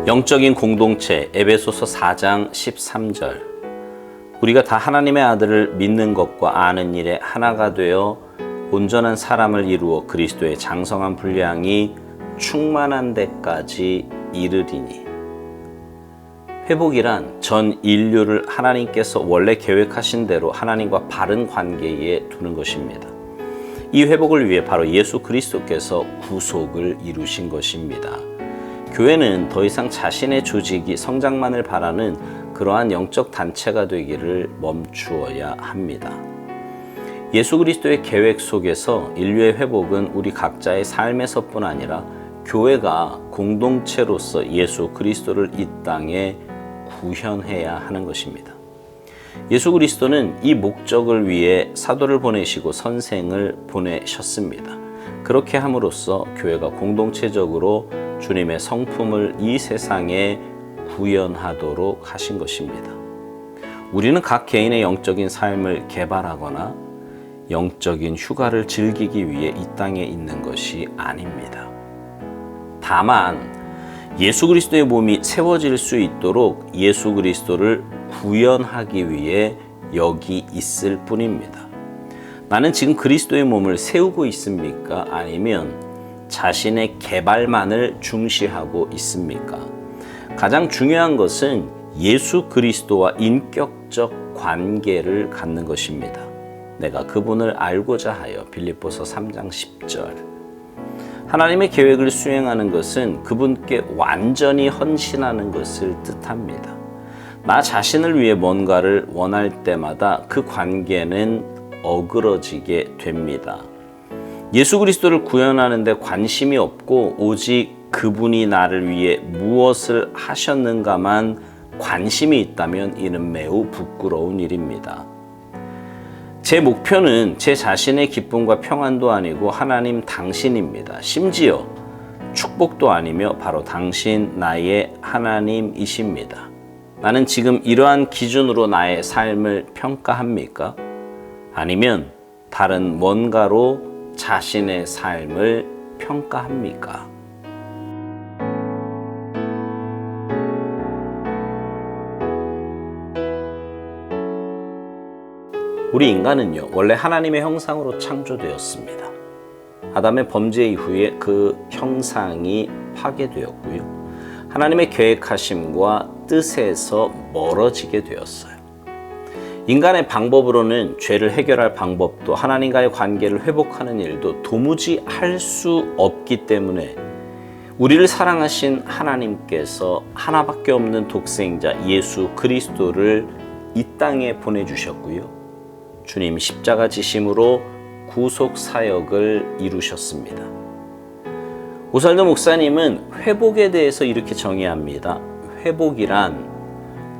영적인 공동체 에베소서 4장 13절 우리가 다 하나님의 아들을 믿는 것과 아는 일에 하나가 되어 온전한 사람을 이루어 그리스도의 장성한 분량이 충만한 데까지 이르리니. 회복이란 전 인류를 하나님께서 원래 계획하신 대로 하나님과 바른 관계에 두는 것입니다. 이 회복을 위해 바로 예수 그리스도께서 구속을 이루신 것입니다. 교회는 더 이상 자신의 조직이 성장만을 바라는 그러한 영적 단체가 되기를 멈추어야 합니다. 예수 그리스도의 계획 속에서 인류의 회복은 우리 각자의 삶에서뿐 아니라 교회가 공동체로서 예수 그리스도를 이 땅에 구현해야 하는 것입니다. 예수 그리스도는 이 목적을 위해 사도를 보내시고 선생을 보내셨습니다. 그렇게 함으로써 교회가 공동체적으로 주님의 성품을 이 세상에 구현하도록 하신 것입니다. 우리는 각 개인의 영적인 삶을 개발하거나 영적인 휴가를 즐기기 위해 이 땅에 있는 것이 아닙니다. 다만 예수 그리스도의 몸이 세워질 수 있도록 예수 그리스도를 구현하기 위해 여기 있을 뿐입니다. 나는 지금 그리스도의 몸을 세우고 있습니까? 아니면 자신의 개발만을 중시하고 있습니까? 가장 중요한 것은 예수 그리스도와 인격적 관계를 갖는 것입니다. 내가 그분을 알고자 하여 빌립보서 3장 10절. 하나님의 계획을 수행하는 것은 그분께 완전히 헌신하는 것을 뜻합니다. 나 자신을 위해 뭔가를 원할 때마다 그 관계는 어그러지게 됩니다. 예수 그리스도를 구현하는 데 관심이 없고 오직 그분이 나를 위해 무엇을 하셨는가만 관심이 있다면 이는 매우 부끄러운 일입니다. 제 목표는 제 자신의 기쁨과 평안도 아니고 하나님 당신입니다. 심지어 축복도 아니며 바로 당신 나의 하나님이십니다. 나는 지금 이러한 기준으로 나의 삶을 평가합니까? 아니면 다른 뭔가로 자신의 삶을 평가합니까? 우리 인간은요, 원래 하나님의 형상으로 창조되었습니다. 아담의 범죄 이후에 그 형상이 파괴되었고요. 하나님의 계획하심과 뜻에서 멀어지게 되었어요. 인간의 방법으로는 죄를 해결할 방법도 하나님과의 관계를 회복하는 일도 도무지 할 수 없기 때문에 우리를 사랑하신 하나님께서 하나밖에 없는 독생자 예수 그리스도를 이 땅에 보내주셨고요. 주님 십자가 지심으로 구속 사역을 이루셨습니다. 오살도 목사님은 회복에 대해서 이렇게 정의합니다. 회복이란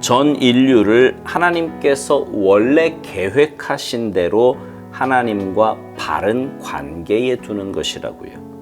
전 인류를 하나님께서 원래 계획하신 대로 하나님과 바른 관계에 두는 것이라고요.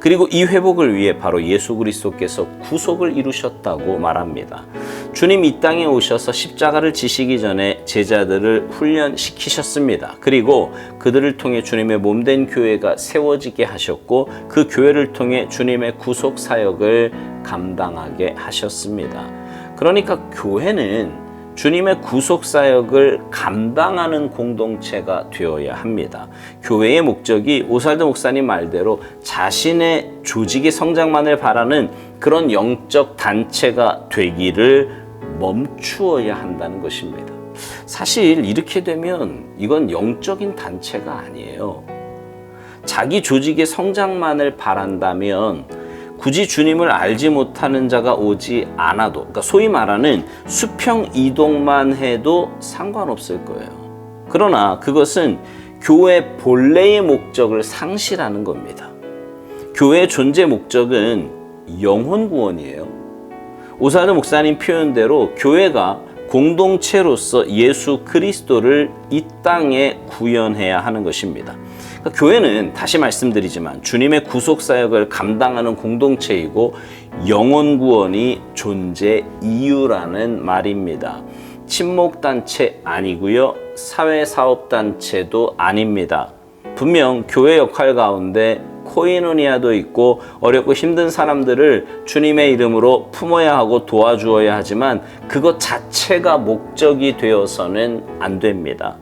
그리고 이 회복을 위해 바로 예수 그리스도께서 구속을 이루셨다고 말합니다. 주님 이 땅에 오셔서 십자가를 지시기 전에 제자들을 훈련시키셨습니다. 그리고 그들을 통해 주님의 몸된 교회가 세워지게 하셨고 그 교회를 통해 주님의 구속 사역을 감당하게 하셨습니다. 그러니까 교회는 주님의 구속 사역을 감당하는 공동체가 되어야 합니다. 교회의 목적이 오살도 목사님 말대로 자신의 조직의 성장만을 바라는 그런 영적 단체가 되기를 멈추어야 한다는 것입니다. 사실 이렇게 되면 이건 영적인 단체가 아니에요. 자기 조직의 성장만을 바란다면 굳이 주님을 알지 못하는 자가 오지 않아도, 그러니까 소위 말하는 수평 이동만 해도 상관없을 거예요. 그러나 그것은 교회 본래의 목적을 상실하는 겁니다. 교회의 존재 목적은 영혼 구원이에요. 오살도 목사님 표현대로 교회가 공동체로서 예수 그리스도를 이 땅에 구현해야 하는 것입니다. 그러니까 교회는 다시 말씀드리지만 주님의 구속사역을 감당하는 공동체이고 영혼 구원이 존재 이유라는 말입니다. 친목단체 아니고요. 사회사업단체도 아닙니다. 분명 교회 역할 가운데 코이노니아도 있고 어렵고 힘든 사람들을 주님의 이름으로 품어야 하고 도와주어야 하지만 그것 자체가 목적이 되어서는 안 됩니다.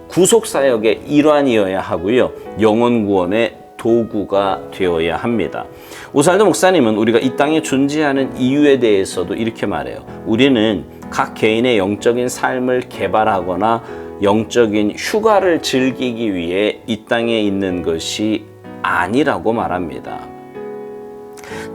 구속사역의 일환이어야 하고요. 영혼 구원의 도구가 되어야 합니다. 오살도 목사님은 우리가 이 땅에 존재하는 이유에 대해서도 이렇게 말해요. 우리는 각 개인의 영적인 삶을 개발하거나 영적인 휴가를 즐기기 위해 이 땅에 있는 것이 아니라고 말합니다.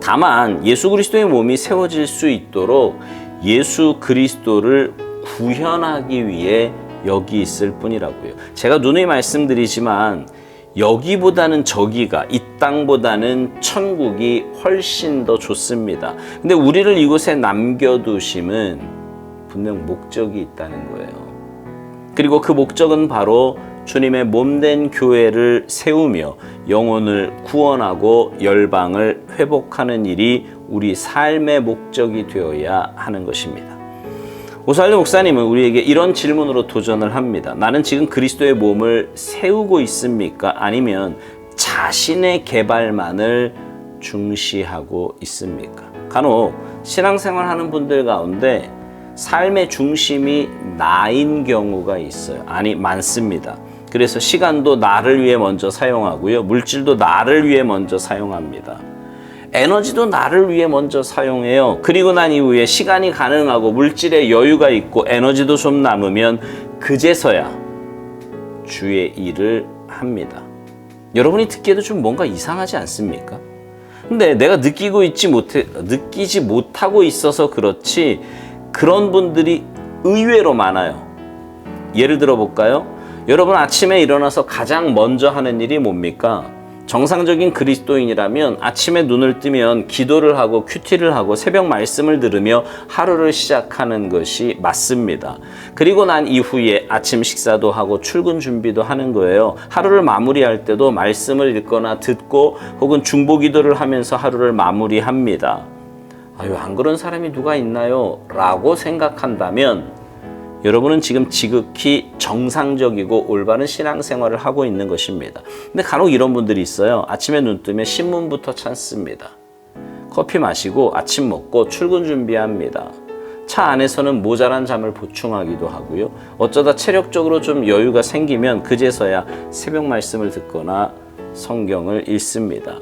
다만 예수 그리스도의 몸이 세워질 수 있도록 예수 그리스도를 구현하기 위해 여기 있을 뿐이라고요. 제가 누누이 말씀드리지만 여기보다는 저기가, 이 땅보다는 천국이 훨씬 더 좋습니다. 근데 우리를 이곳에 남겨두심은 분명 목적이 있다는 거예요. 그리고 그 목적은 바로 주님의 몸된 교회를 세우며 영혼을 구원하고 열방을 회복하는 일이 우리 삶의 목적이 되어야 하는 것입니다. 오살도 목사님은 우리에게 이런 질문으로 도전을 합니다. 나는 지금 그리스도의 몸을 세우고 있습니까? 아니면 자신의 개발만을 중시하고 있습니까? 간혹 신앙생활 하는 분들 가운데 삶의 중심이 나인 경우가 있어요. 아니, 많습니다. 그래서 시간도 나를 위해 먼저 사용하고요. 물질도 나를 위해 먼저 사용합니다. 에너지도 나를 위해 먼저 사용해요. 그리고 난 이후에 시간이 가능하고 물질의 여유가 있고 에너지도 좀 남으면 그제서야 주의 일을 합니다. 여러분이 듣기에도 좀 뭔가 이상하지 않습니까? 근데 내가 느끼지 못하고 있어서 그렇지 그런 분들이 의외로 많아요. 예를 들어 볼까요? 여러분 아침에 일어나서 가장 먼저 하는 일이 뭡니까? 정상적인 그리스도인이라면 아침에 눈을 뜨면 기도를 하고 큐티를 하고 새벽 말씀을 들으며 하루를 시작하는 것이 맞습니다. 그리고 난 이후에 아침 식사도 하고 출근 준비도 하는 거예요. 하루를 마무리할 때도 말씀을 읽거나 듣고 혹은 중보 기도를 하면서 하루를 마무리합니다. 아유, 안 그런 사람이 누가 있나요? 라고 생각한다면 여러분은 지금 지극히 정상적이고 올바른 신앙생활을 하고 있는 것입니다. 근데 간혹 이런 분들이 있어요. 아침에 눈 뜨면 신문부터 찾습니다. 커피 마시고 아침 먹고 출근 준비합니다. 차 안에서는 모자란 잠을 보충하기도 하고요. 어쩌다 체력적으로 좀 여유가 생기면 그제서야 새벽 말씀을 듣거나 성경을 읽습니다.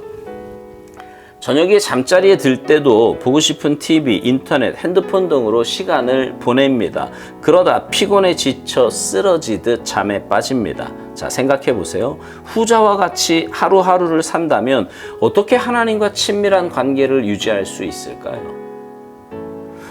저녁에 잠자리에 들 때도 보고 싶은 TV, 인터넷, 핸드폰 등으로 시간을 보냅니다. 그러다 피곤에 지쳐 쓰러지듯 잠에 빠집니다. 자, 생각해 보세요. 후자와 같이 하루하루를 산다면 어떻게 하나님과 친밀한 관계를 유지할 수 있을까요?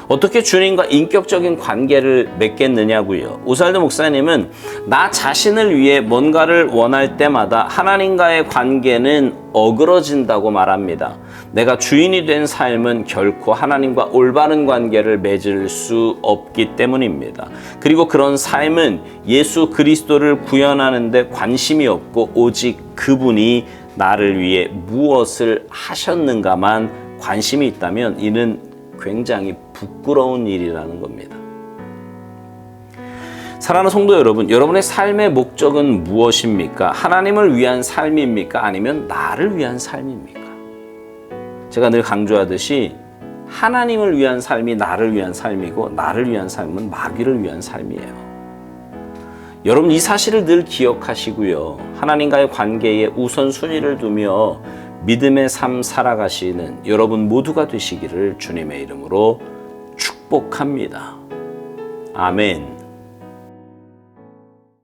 어떻게 주님과 인격적인 관계를 맺겠느냐고요. 오살도 목사님은 나 자신을 위해 뭔가를 원할 때마다 하나님과의 관계는 어그러진다고 말합니다. 내가 주인이 된 삶은 결코 하나님과 올바른 관계를 맺을 수 없기 때문입니다. 그리고 그런 삶은 예수 그리스도를 구현하는 데 관심이 없고 오직 그분이 나를 위해 무엇을 하셨는가만 관심이 있다면 이는 굉장히 부끄러운 일이라는 겁니다. 사랑하는 성도 여러분, 여러분의 삶의 목적은 무엇입니까? 하나님을 위한 삶입니까? 아니면 나를 위한 삶입니까? 제가 늘 강조하듯이 하나님을 위한 삶이 나를 위한 삶이고 나를 위한 삶은 마귀를 위한 삶이에요. 여러분 이 사실을 늘 기억하시고요. 하나님과의 관계에 우선순위를 두며 믿음의 삶 살아가시는 여러분 모두가 되시기를 주님의 이름으로 축복합니다. 아멘.